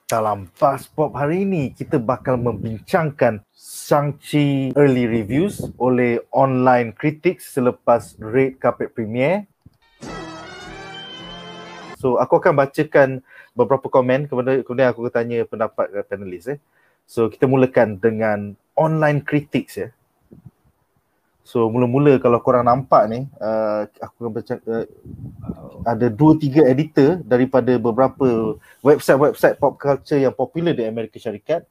Dalam Buzz Pop hari ini, kita bakal membincangkan Shang-Chi early reviews oleh online critics selepas red carpet premiere. So, aku akan bacakan beberapa komen, kemudian aku akan tanya pendapat panelis. So, kita mulakan dengan online critics ya. So, mula-mula kalau korang nampak ni, aku akan baca ada 2-3 editor daripada beberapa website pop culture yang popular di Amerika Syarikat.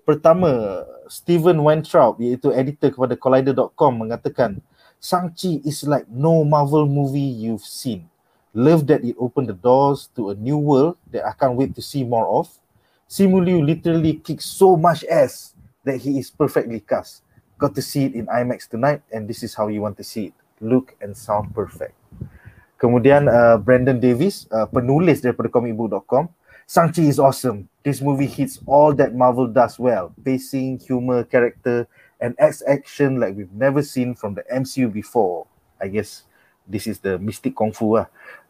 Pertama, Steven Weintraub, iaitu editor kepada Collider.com, mengatakan Shang-Chi is like no Marvel movie you've seen. Love that it opened the doors to a new world that I can't wait to see more of. Simu Liu literally kicks so much ass that he is perfectly cast. Got to see it in IMAX tonight and this is how you want to see it. Look and sound perfect. Kemudian Brandon Davis, penulis daripada comicbook.com, Shang-Chi is awesome. This movie hits all that Marvel does well. Pacing, humor, character, and action like we've never seen from the MCU before. I guess this is the Mystic Kung Fu.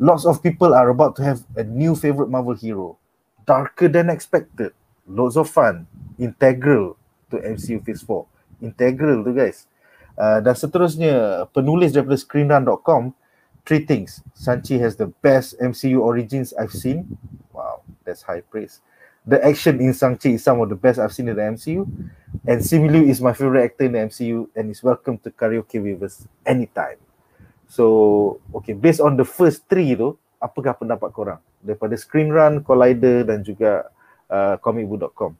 Lots of people are about to have a new favorite Marvel hero. Darker than expected. Loads of fun. Integral to MCU Phase 4. Integral tu guys. Dan seterusnya, penulis daripada screenrun.com, 3 things. Shang-Chi has the best MCU origins I've seen. Wow, that's high praise. The action in Shang-Chi is some of the best I've seen in the MCU. And Simu Liu is my favorite actor in the MCU and is welcome to karaoke with us anytime. So, okay, based on the first 3 tu, apakah pendapat korang? Daripada Screenrun, Collider dan juga comicbook.com.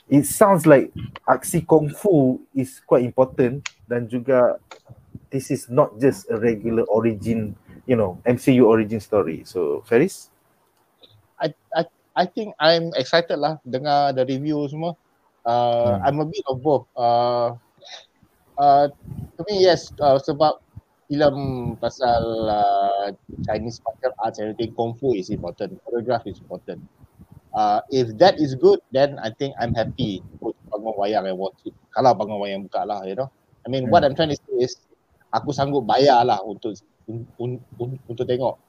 It sounds like aksi kung fu is quite important dan juga this is not just a regular origin, MCU origin story. So, Faris? I think I'm excited lah dengar the review semua. I'm a bit of both. To me, yes, sebab filem pasal Chinese martial arts and everything, kung fu is important, choreograph is important. If that is good, then I think I'm happy to bangun wayang and watch it. Kalau bangun wayang buka lah, I mean, what I'm trying to say is, aku sanggup bayar lah untuk tengok.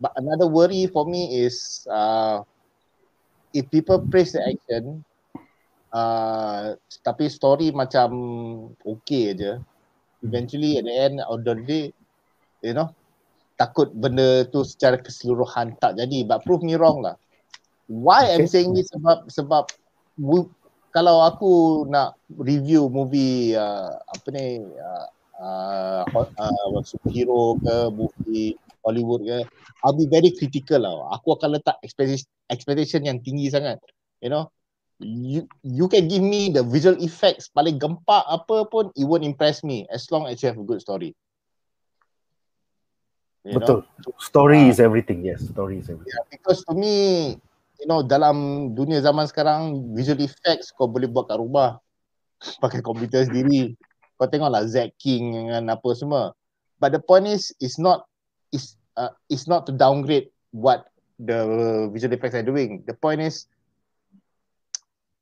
But another worry for me is, if people praise the action, tapi story macam okay je, eventually at the end of the day, takut benda tu secara keseluruhan tak jadi. But prove me wrong lah. Why I'm saying this sebab kalau aku nak review movie superhero ke, movie Hollywood ke, I'll be very critical lah. Aku akan letak expectation yang tinggi sangat. You can give me the visual effects paling gempak apa pun, it won't impress me as long as you have a good story. Betul. Story is everything. Yes, story is everything. Yeah, because to me, dalam dunia zaman sekarang, visual effects kau boleh buat kat rumah pakai komputer sendiri. Kau tengoklah Zack King dengan apa semua. But the point is, it's not to downgrade what the visual effects are doing. The point is,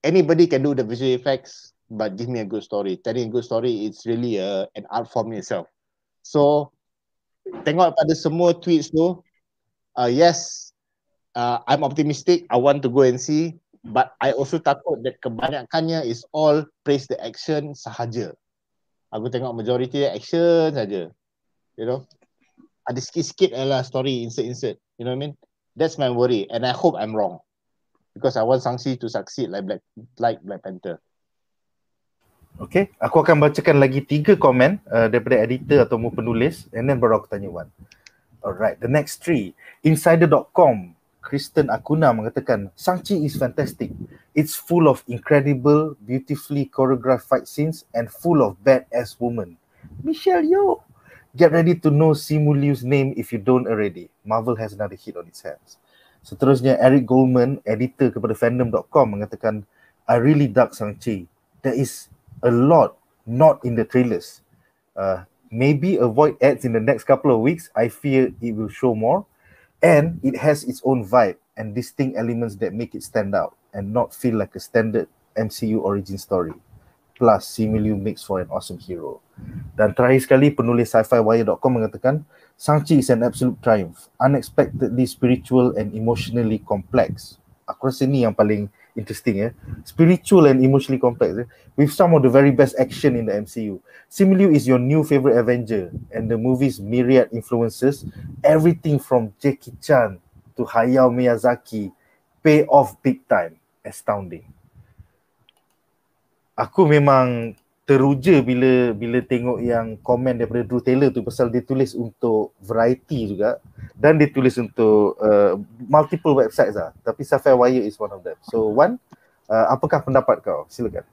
anybody can do the visual effects, but give me a good story. Telling a good story, it's really an art form in itself. So, tengok pada semua tweets tu, yes, I'm optimistic. I want to go and see, but I also takut that kebanyakannya is all praise the action sahaja. Aku tengok majority action saja. Ada sikit-sikit lah story insert. You know what I mean? That's my worry, and I hope I'm wrong because I want Shang-Chi to succeed like Black Panther. Okay, aku akan bacakan lagi 3 komen daripada editor atau penulis, and then baru aku tanya Wan. Alright, the next 3. Insider.com, Kristen Acuna mengatakan, Shang-Chi is fantastic. It's full of incredible, beautifully choreographed fight scenes and full of badass women. Michelle Yeoh. Get ready to know Simu Liu's name if you don't already. Marvel has another hit on its hands. Seterusnya, Eric Goldman, editor kepada fandom.com mengatakan, I really dug Shang-Chi. There is a lot not in the trailers. Maybe avoid ads in the next couple of weeks. I fear it will show more. And it has its own vibe and distinct elements that make it stand out and not feel like a standard MCU origin story. Plus, Simu Liu makes for an awesome hero. Dan terakhir sekali, penulis sci-fi-wire.com mengatakan, Shang-Chi is an absolute triumph. Unexpectedly spiritual and emotionally complex. Aku rasa ni yang paling interesting, spiritual and emotionally complex, with some of the very best action in the MCU. Simu Liu is your new favorite Avenger, and the movie's myriad influences, everything from Jackie Chan to Hayao Miyazaki, pay off big time. Astounding. Aku memang teruja bila tengok yang komen daripada Drew Taylor tu, pasal dia tulis untuk Variety juga dan dia tulis untuk multiple websites lah, tapi Sapphire Wire is one of them. So Wan, apakah pendapat kau? Silakan.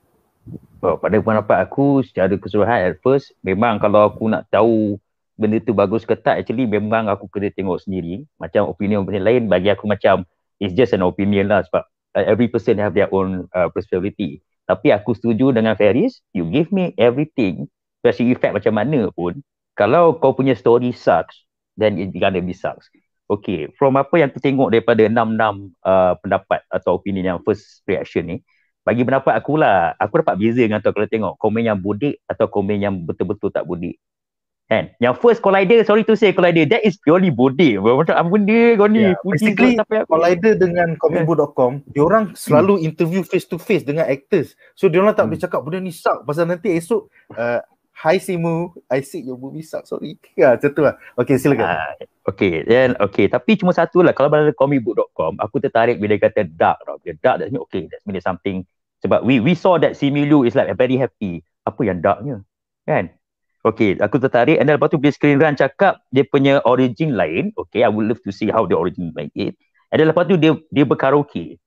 Pada pendapat aku secara keseluruhan, at first memang kalau aku nak tahu benda tu bagus ke tak, actually memang aku kena tengok sendiri. Macam opinion lain bagi aku macam it's just an opinion lah, sebab every person have their own personality. Tapi aku setuju dengan Faris, you give me everything, special effect macam mana pun, kalau kau punya story sucks, then it gonna be sucks. Okay, from apa yang aku tengok daripada 6 pendapat atau opinion yang first reaction ni, bagi pendapat aku lah, aku dapat beza dengan tu kalau tengok komen yang bodek atau komen yang betul-betul tak bodek. Kan? Yang first Collider, sorry to say Collider, that is purely bodek. Macam apa benda kau ni? Basically, Collider dengan comicbook.com, diorang selalu interview face to face dengan actors. So diorang tak boleh cakap benda ni suck, pasal nanti esok hi Simu, I see your movie suck, sorry. Macam tu lah. Okay, silakan. Okay, tapi cuma satu lah, kalau pada comicbook.com, aku tertarik bila dia kata dark. Dia dark, that's mean okay, that's mean something. Sebab we saw that Simu Liu is like very happy. Apa yang darknya? Kan? Okay, aku tertarik. And then lepas tu bila screen run cakap dia punya origin lain. Okay, I would love to see how the origin like it. And then lepas tu dia berkaraoke.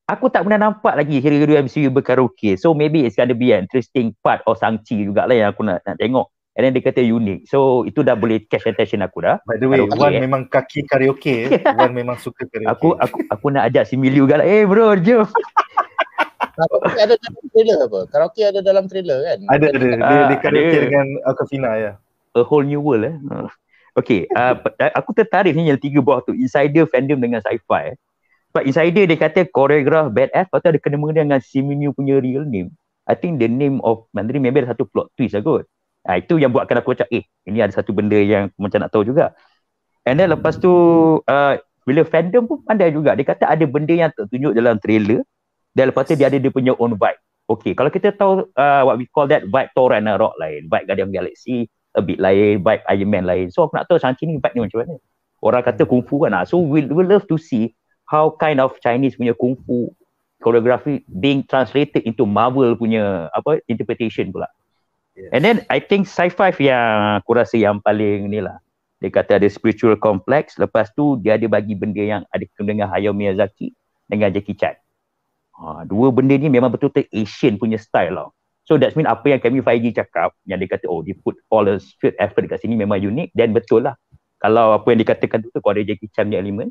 Aku tak pernah nampak lagi hero-hero MCU berkaraoke. So maybe it's gonna be an interesting part of Shang-Chi jugalah yang aku nak tengok. And then dia kata unik. So itu dah boleh catch attention aku dah. By the way, Wan memang kaki karaoke. Wan memang suka karaoke. Aku nak ajak Simu Liu juga lah. Bro, jom. Karaoke ada dalam trailer apa? Karaoke ada dalam trailer kan? Ada. Dia karaoke dengan Aquafina ya. A whole new world Okay, aku tertarik ni yang 3 buah tu, Insider, Fandom dengan Sci-Fi. Sebab Insider dia kata choreograph badass, lepas tu ada kena mengena dengan Simu Liu punya real name. I think the name of Mandarin maybe ada satu plot twist lah kot. Itu yang buatkan aku macam ini ada satu benda yang macam nak tahu juga. And then lepas tu bila Fandom pun pandai juga. Dia kata ada benda yang tertunjuk dalam trailer, dan lepas tu dia ada dia punya own vibe. Okay, kalau kita tahu what we call that vibe Thor Ragnarok lain, vibe Guardian of the Galaxy a bit lain, vibe Iron Man lain. So aku nak tahu Shang-Chi ni vibe ni macam mana. Orang kata kung fu kan. So we'll love to see how kind of Chinese punya kung fu choreography being translated into Marvel punya interpretation pula. Yes. And then I think Sci-Fi yang aku rasa yang paling ni lah. Dia kata ada spiritual complex. Lepas tu dia ada bagi benda yang ada kena dengan Hayao Miyazaki dengan Jackie Chan. Dua benda ni memang betul-betul Asian punya style lah. So that's mean apa yang Kevin Feige cakap, yang dia kata dia put all the straight effort dekat sini memang unik, dan betul lah. Kalau apa yang dikatakan tu kalau ada Jackie Chan punya element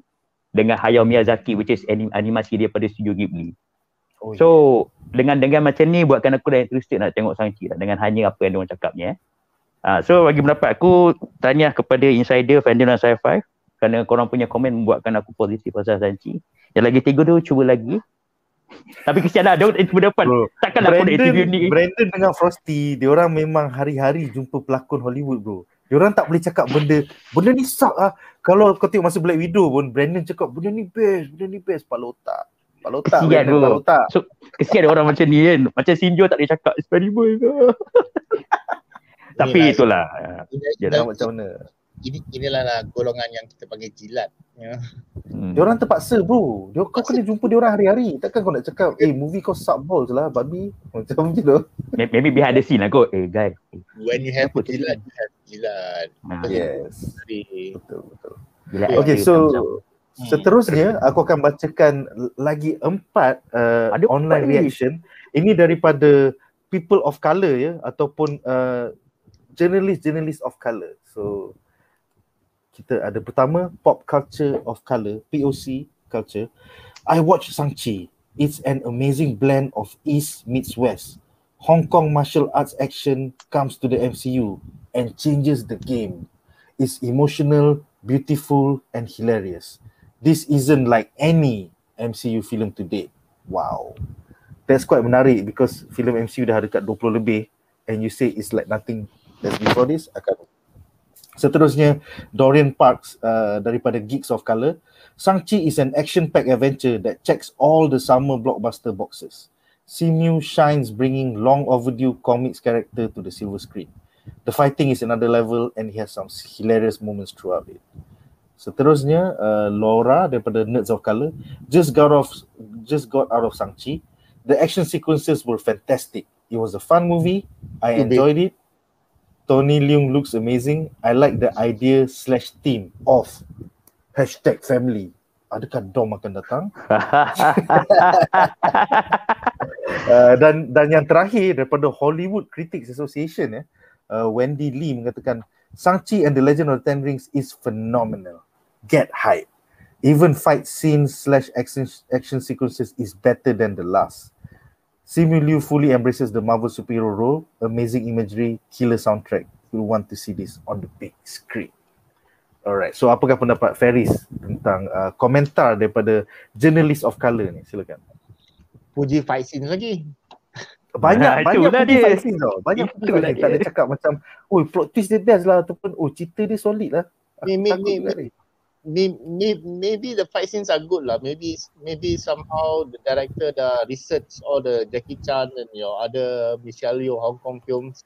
dengan Hayao Miyazaki which is animasi daripada studio Ghibli. So dengan macam ni buatkan aku dah interested nak tengok Shang-Chi lah, dengan hanya apa yang diorang cakap ni. So bagi pendapat aku, tanya kepada Insider, Fandom dan Sci-Fi, kerana korang punya komen membuatkan aku positif pasal Shang-Chi. Yang lagi 3 tu cuba lagi. Tapi kesian lah, dia berdepan. Takkan aku nak interview ni. Brandon dengan Frosty, diorang memang hari-hari jumpa pelakon Hollywood bro. Diorang tak boleh cakap benda ni suck lah. Kalau kau tengok masa Black Widow pun, Brandon cakap benda ni best. Kepala otak. Kesian bro. So, kesian orang macam ni kan. Macam Sinjo tak boleh cakap experiment ke. Tapi itulah. Dia macam mana. Inilah lah golongan yang kita panggil jilat. Diorang terpaksa bro. Kau kena jumpa diorang hari-hari. Takkan kau nak cakap movie kau suck balls lah babi. Macam gitu. Maybe behind the scene lah kot. Guys. When you have jilat, you have jilat. Yes. Betul. Jilat. Okay, so seterusnya aku akan bacakan lagi 4 online reaction. Ini daripada people of color ya, ataupun journalist of color. So kita ada pertama pop culture of color, POC culture. I watched Shang-Chi. It's an amazing blend of East meets West. Hong Kong martial arts action comes to the MCU and changes the game. It's emotional, beautiful and hilarious. This isn't like any MCU film to date. Wow. That's quite menarik because film MCU dah dekat 20 lebih and you say it's like nothing that's before this. Seterusnya Dorian Parks daripada Geeks of Color. Shang-Chi is an action-packed adventure that checks all the summer blockbuster boxes. Simu shines, bringing long overdue comics character to the silver screen. The fighting is another level and he has some hilarious moments throughout it. Seterusnya, Laura daripada Nerds of Colour just got out of Shang-Chi. The action sequences were fantastic. It was a fun movie. I enjoyed it. Tony Leung looks amazing. I like the idea/theme of #family. Adakah Dom akan datang? Dan yang terakhir daripada Hollywood Critics Association, Wendy Lee mengatakan Shang-Chi and the Legend of the Ten Rings is phenomenal. Get hype. Even fight scenes/action sequences is better than the last. Simu Liu fully embraces the Marvel superhero role. Amazing imagery, killer soundtrack. You'll want to see this on the big screen. Alright, so apakah pendapat Faris tentang komentar daripada Journalist of Colour ni? Silakan. Puji fight scenes lagi. Banyak puji dia. fight scenes tau. Banyak puji fight scenes. Tak ada cakap macam, oh plot twist dia best lah ataupun oh cerita dia solid lah. Maybe the fight scenes are good lah. Maybe somehow the director dah research all the Jackie Chan and your other Michelle Yeoh Hong Kong films,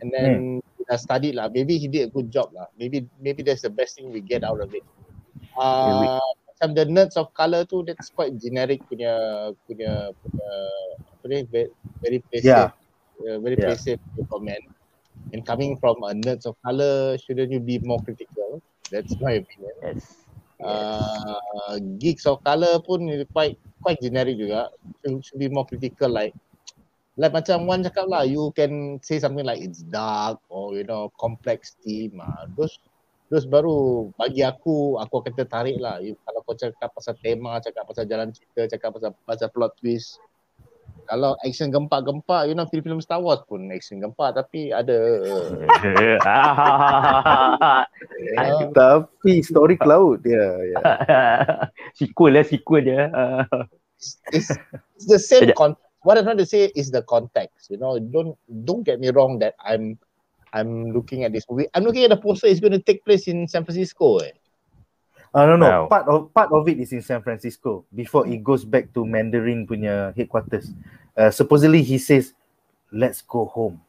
and then dah studied lah. Maybe he did a good job lah. Maybe that's the best thing we get out of it. Macam the Nerds of Colour tu, that's quite generic punya apa ni, very passive, very passive comment. And coming from a Nerds of Colour, shouldn't you be more critical? That's my opinion. Yes. Geeks of Colour pun quite generic juga. Should be more critical, like macam Wan cakap lah, you can say something like it's dark or complex theme. Those baru bagi aku akan tertarik lah. Kalau kau cakap pasal tema, cakap pasal jalan cerita, cakap pasal plot twist. Kalau action gempak-gempak, film Star Wars pun action gempak tapi ada tapi story cloud dia. Sequel dia. It's the same context. What I'm trying to say is the context. Don't get me wrong that I'm looking at this movie. I'm looking at the poster. It's going to take place in San Francisco. No. Part of it is in San Francisco before it goes back to Mandarin punya headquarters. Supposedly he says, let's go home.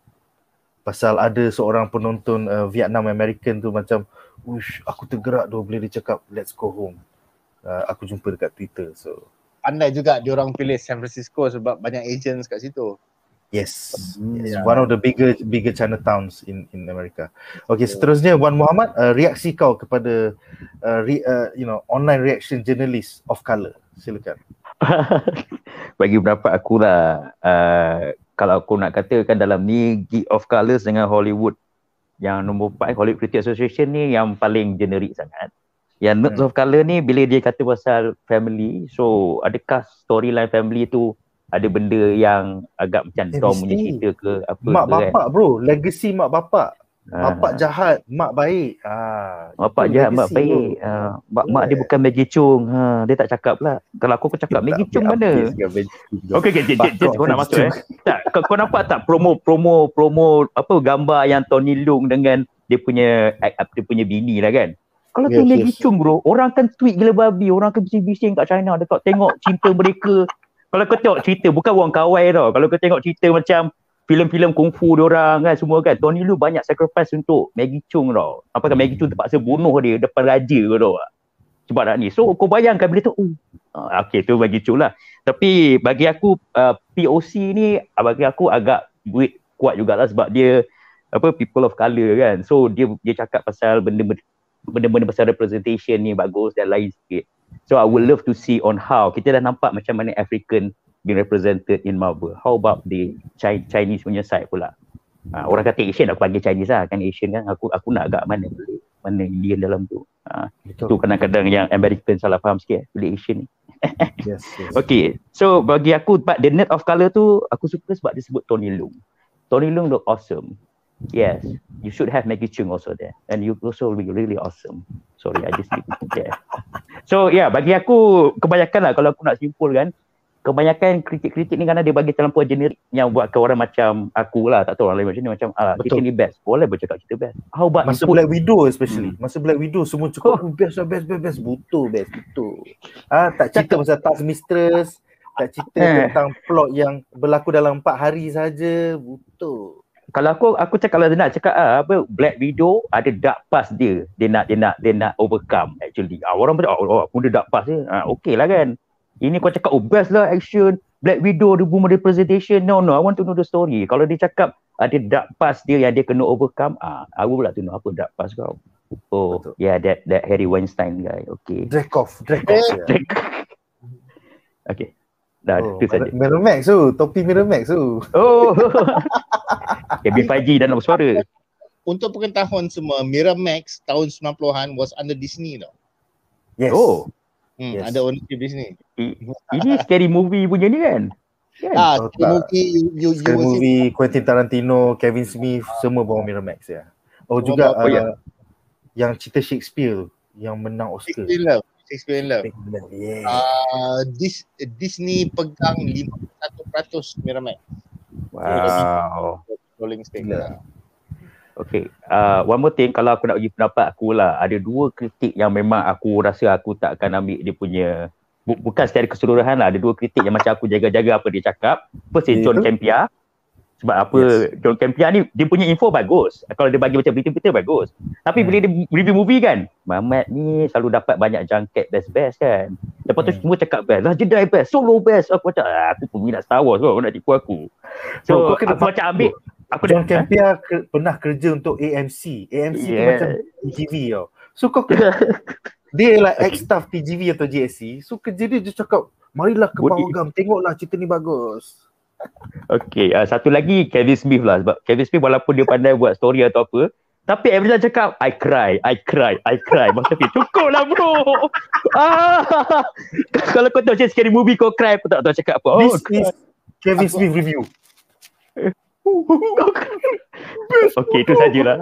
Pasal ada seorang penonton Vietnam American tu macam, ush, aku tergerak tu bila dia cakap let's go home. Aku jumpa dekat Twitter. So pandai juga diorang pilih San Francisco sebab banyak Asians kat situ. Yes. One of the bigger Chinatowns in America. Okay, seterusnya Wan Muhammad, reaksi kau kepada online reaction journalist of colour. Silakan. Bagi pendapat aku lah, kalau aku nak katakan dalam ni Geek of Colours dengan Hollywood yang nombor 4, Hollywood Critics Association ni yang paling generik sangat. Yang Nerds of Colour ni bila dia kata pasal family, so adakah storyline family tu ada benda yang agak macam Dom punya cerita ke apa mak ke bapak kan? Bro, legacy mak bapak. Bapak jahat, mak baik. Bapak jahat, mak baik. Mak dia bukan Maggie Chung. Dia tak cakap lah. Kalau aku cakap Maggie Chung mana? Okey, kau nak masuk tak, kau nampak tak promo apa gambar yang Tony Leung dengan dia punya bini lah kan? Kalau tu Maggie Chung bro, orang kan tweet gila babi, orang kan bising-bising kat China dekat tengok cinta mereka. Kalau kau tengok cerita, bukan orang kawai tau. Kalau kau tengok cerita macam filem-filem kungfu diorang kan semua kan, Tony Leung banyak sacrifice untuk Maggie Chung tau. Apakah Maggie Chung terpaksa bunuh dia depan raja ke tau. Sebab nak ni. So kau bayangkan bila tu, okay tu Maggie Chung lah. Tapi bagi aku, POC ni bagi aku agak kuat jugalah sebab dia people of colour kan. So dia cakap pasal benda-benda pasal representation ni bagus dan lain sikit. So I would love to see on how kita dah nampak macam mana African being represented in Marvel. How about the Chinese punya side pula? Orang kata Asian, aku panggil Chinese lah kan, Asian kan. Aku nak agak mana Indian dalam tu. Itu kadang-kadang yang American salah faham sikit pilih Asian ni. Yes. Okay, so bagi aku the Nerd of Colour tu aku suka sebab dia sebut Tony Leung. Tony Leung look awesome. Yes, you should have Maggie Chung also there, and you also be really awesome. Sorry, I just need to there. So bagi aku kebanyakan lah kalau aku nak simpulkan, kebanyakan kritik-kritik ni kan dia bagi terlampau generik yang buat ke orang macam aku lah, tak tahu orang lain macam ni, macam kita ni best, boleh bercakap kita best. How about Masa Black Widow especially. Masa Black Widow semua cakap best. Betul. Tak cerita pasal task mistress, tak cerita tentang plot yang berlaku dalam 4 hari saja. Betul. Kalau aku cakap, kalau dia nak cakap apa, Black Widow ada dark past dia. Dia nak overcome actually. Orang macam pun dia dark past dia. Okey lah kan. Ini kau cakap best lah action, Black Widow, the woman representation. No, I want to know the story. Kalau dia cakap ada dark past dia yang dia kena overcome, aku pula tu know apa dark past kau. Oh, betul. Yeah, that Harry Weinstein guy. Okay. Dreykov. Okay. Dah, itu saja. Miramax tu, topi Miramax tu. Oh. Kevin Feige dan suara. Untuk pengetahuan semua, Miramax tahun 90-an was under Disney tau. Yes. Oh. Yes. Ada ownership Disney. Ini scary movie punya ni kan? Scary movie Quentin Tarantino, Kevin Smith, semua bawa Miramax ya. Juga yang cerita Shakespeare tu, yang menang Oscar. Shakespeare in Love. Yeah. Disney pegang 51% Miramax. Wow. Rolling Stone. Okay, one more thing, kalau aku nak bagi pendapat aku lah, ada 2 kritik yang memang aku rasa aku tak akan ambil dia punya, bukan secara keseluruhan lah, ada 2 kritik yang macam aku jaga-jaga apa dia cakap. First is John Campea. Sebab apa, John Campea ni dia punya info bagus, kalau dia bagi macam berita-berita bagus, tapi bila dia review movie kan, Mamat ni selalu dapat banyak jangket best-best kan. Lepas tu semua cakap best lah, Jedi best, Solo best. Aku macam aku peminat Star Wars kau nak tipu aku. So aku macam ambil John Campea pernah kerja untuk AMC. AMC tu macam TGV tau. So kau dia like ex-staff TGV atau JSC. So kerja dia cakap, marilah ke Pawagam, tengoklah cerita ni bagus. Okay, satu lagi Kevin Smith lah. Sebab Kevin Smith walaupun dia pandai buat story atau apa, tapi every time cakap I cry. Masa tu cukup lah bro. Kalau kau tahu scary movie kau cry, aku tak tahu cakap apa. This is Kevin Smith review. Okay, itu sajalah.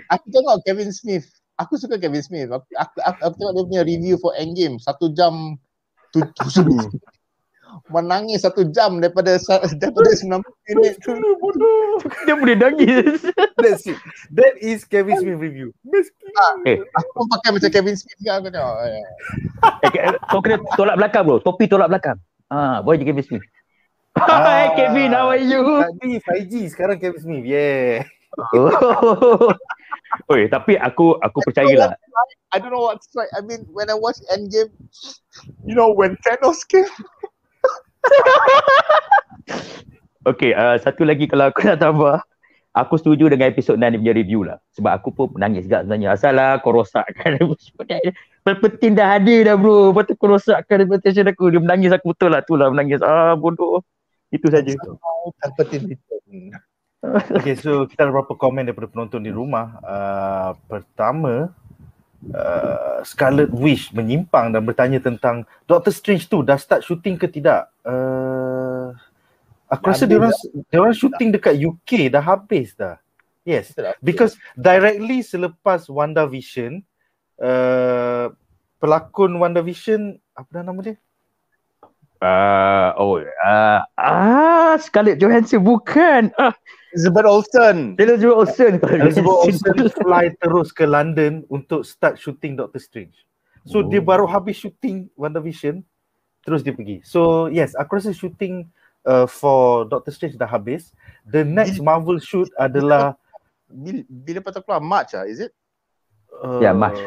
Aku tengok Kevin Smith. Aku suka Kevin Smith. Aku tengok dia punya review for Endgame 1 jam 7 menangis 1 jam daripada 90 minit tu. Dia boleh nangis. That's it. That is Kevin Smith review. Aku pun pakai macam Kevin Smith juga. Aku tengok. Kau kena tolak belakang bro. Topi tolak belakang. Boleh je Kevin Smith. Hi Kevin, how are you? Tadi 5G, sekarang Kevin Smith. Yeah. Tapi aku percayalah. I don't know what's right. I mean, when I watch Endgame, you know, when Thanos came. Okay, satu lagi kalau aku nak tambah, aku setuju dengan episod 9 punya review lah. Sebab aku pun menangis juga sebenarnya. Asal lah kau rosakkan. Pelpetin dah hadir dah bro. Lepas tu kau rosakkan reputation aku. Dia menangis, aku betul lah tu lah menangis. Bodoh. Itu saja. Pelpetin itu. Okay, so kita ada beberapa komen daripada penonton di rumah. Pertama, Scarlet Witch menyimpang dan bertanya tentang Doctor Strange tu dah start shooting ke tidak. Aku rasa dia orang shooting dekat UK dah habis dah. Yes, because directly selepas WandaVision, pelakon WandaVision, apa nama dia? Scarlett Johansson bukan. Elizabeth Olsen fly terus ke London untuk start shooting Doctor Strange. So dia baru habis shooting WandaVision, terus dia pergi. So yes, aku rasa shooting for Doctor Strange dah habis. The next Marvel shoot adalah bila patut keluar March is it? March.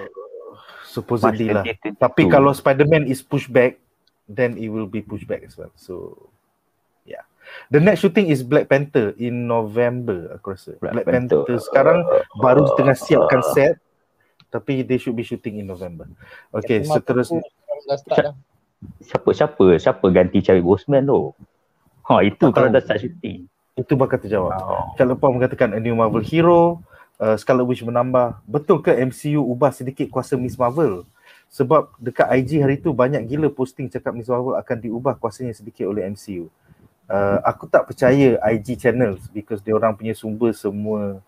Supposedly lah. Tapi kalau Spider-Man is pushed back, then it will be pushed back as well. So yeah. The next shooting is Black Panther in November, aku rasa. Black Panther sekarang baru tengah siapkan set, tapi they should be shooting in November. Okay, seterusnya. Siapa ganti Chadwick Boseman tu? Itu kalau dah start shooting. Itu bakal terjawab. Kalau Paul mengatakan a new Marvel hero, Scarlet Witch menambah, betul ke MCU ubah sedikit kuasa Miss Marvel? Sebab dekat IG hari tu banyak gila posting cakap Miss Marvel akan diubah kuasanya sedikit oleh MCU. Aku tak percaya IG channels because dia orang punya sumber semua,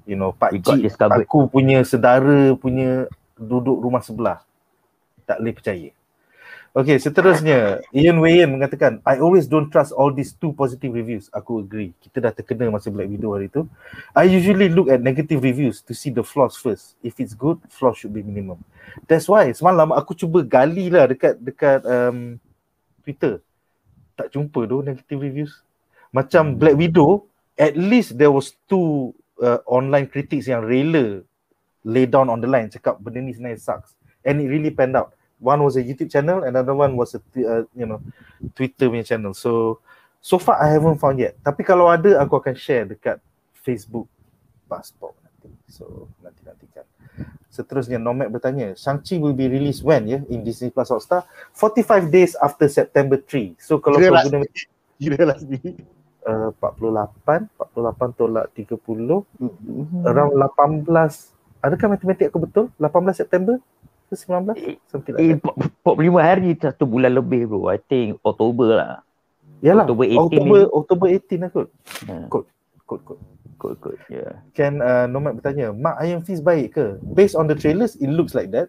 you know, pakcik aku punya saudara punya duduk rumah sebelah. Tak boleh percaya. Okay, seterusnya Ian Wayan mengatakan, I always don't trust all these too positive reviews. Aku agree. Kita dah terkena masa Black Widow hari tu. I usually look at negative reviews to see the flaws first. If it's good, flaws should be minimum. That's why semalam aku cuba gali lah dekat Twitter. Tak jumpa tu negative reviews. Macam Black Widow, at least there was two online critics yang rela lay down on the line, cakap benda ni sebenarnya sucks. And it really panned out. One was a YouTube channel, another one was a Twitter punya channel. So far I haven't found yet. Tapi kalau ada, aku akan share dekat Facebook Passport nanti. So nantikan. Seterusnya Nomad bertanya, Shang-Chi will be released when in Disney Plus Hotstar? 45 days after September 3. So kalau pengguna Kira last week. 48 tolak 30 around 18. Adakah matematik aku betul? 18 September ke 19? Something like that. 45 hari, 1 bulan lebih bro. I think Oktober lah. Yalah, Oktober 18 lah kot. Kod. Yeah. Kan Nomad bertanya, Mak Iron Fist baik ke? Based on the trailers, it looks like that.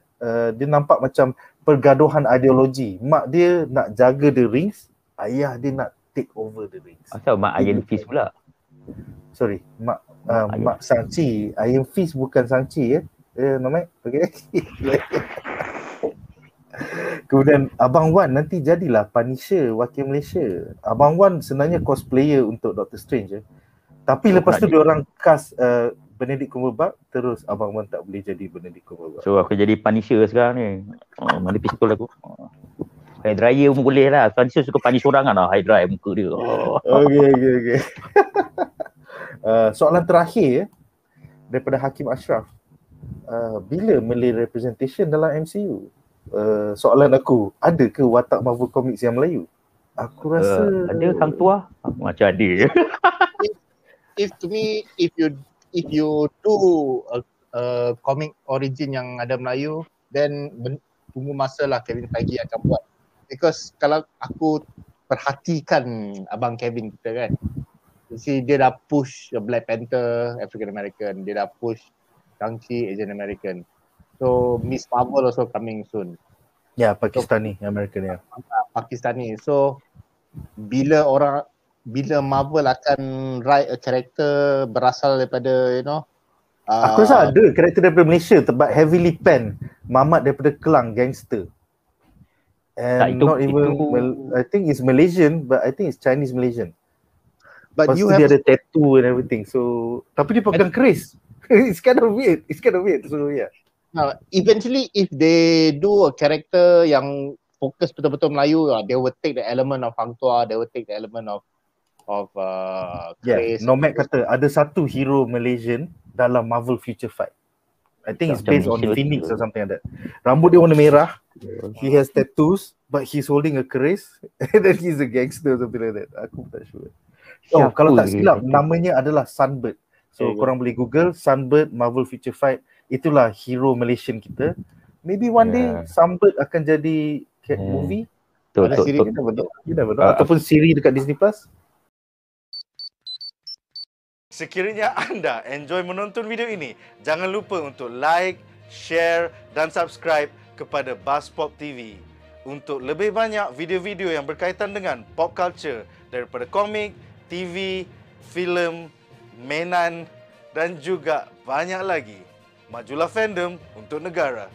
Dia nampak macam pergaduhan ideologi. Mak dia nak jaga the rings, ayah dia nak take over the rings. Asal Mak Iron Fist pula? Sorry, Mak Shang-Chi. Iron Fist bukan Shang-Chi Nomad. Okay. Kemudian Abang Wan nanti jadilah Punisher wakil Malaysia. Abang Wan sebenarnya cosplayer untuk Doctor Strange Tapi lepas tu diorang cast Benedict Cumberbatch, terus Abang Wan tak boleh jadi Benedict Cumberbatch. So aku jadi Punisher sekarang ni. Mana pistol aku. Hair dryer pun boleh lah. Punisher suka punish orang kan hair dryer muka dia. Okay. Soalan terakhir daripada Hakim Ashraf. Bila Malay representation dalam MCU? Soalan aku, ada ke watak Marvel Comics yang Melayu? Aku rasa ada Hang Tuah. Macam ada. If you do a comic origin yang ada Melayu, then tunggu masa lah Kevin Feige akan buat. Because kalau aku perhatikan Abang Kevin kita kan, dia dah push Black Panther African American, dia dah push Shang-Chi Asian American. So Miss Marvel also coming soon. Pakistani American Pakistani. So bila Marvel akan write a character berasal daripada aku rasa ada karakter daripada Malaysia but heavily panned. Mamat daripada Kelang, gangster. And I think it's Malaysian, but I think it's Chinese Malaysian. But you dia ada tattoo and everything. So tapi dia pegang keris. It's kind of weird. So yeah. Now, eventually if they do a character yang fokus betul-betul Melayu, they will take the element of Hang Tuah, they will take the element of Chris. Nomad kata ada satu hero Malaysian dalam Marvel Future Fight. I think it's based on Phoenix or something like that. Rambut dia warna merah. He has tattoos but he's holding a keris and then he's a gangster or something like that. Aku tak sure. Kalau tak silap namanya adalah Sunbird. So korang boleh Google Sunbird Marvel Future Fight. Itulah hero Malaysian kita. Maybe one day Sunbird akan jadi movie. Ada siri betul. Ataupun siri dekat Disney Plus. Sekiranya anda enjoy menonton video ini, jangan lupa untuk like, share dan subscribe kepada Buzzpop TV untuk lebih banyak video-video yang berkaitan dengan pop culture daripada komik, TV, filem, mainan dan juga banyak lagi. Majulah fandom untuk negara.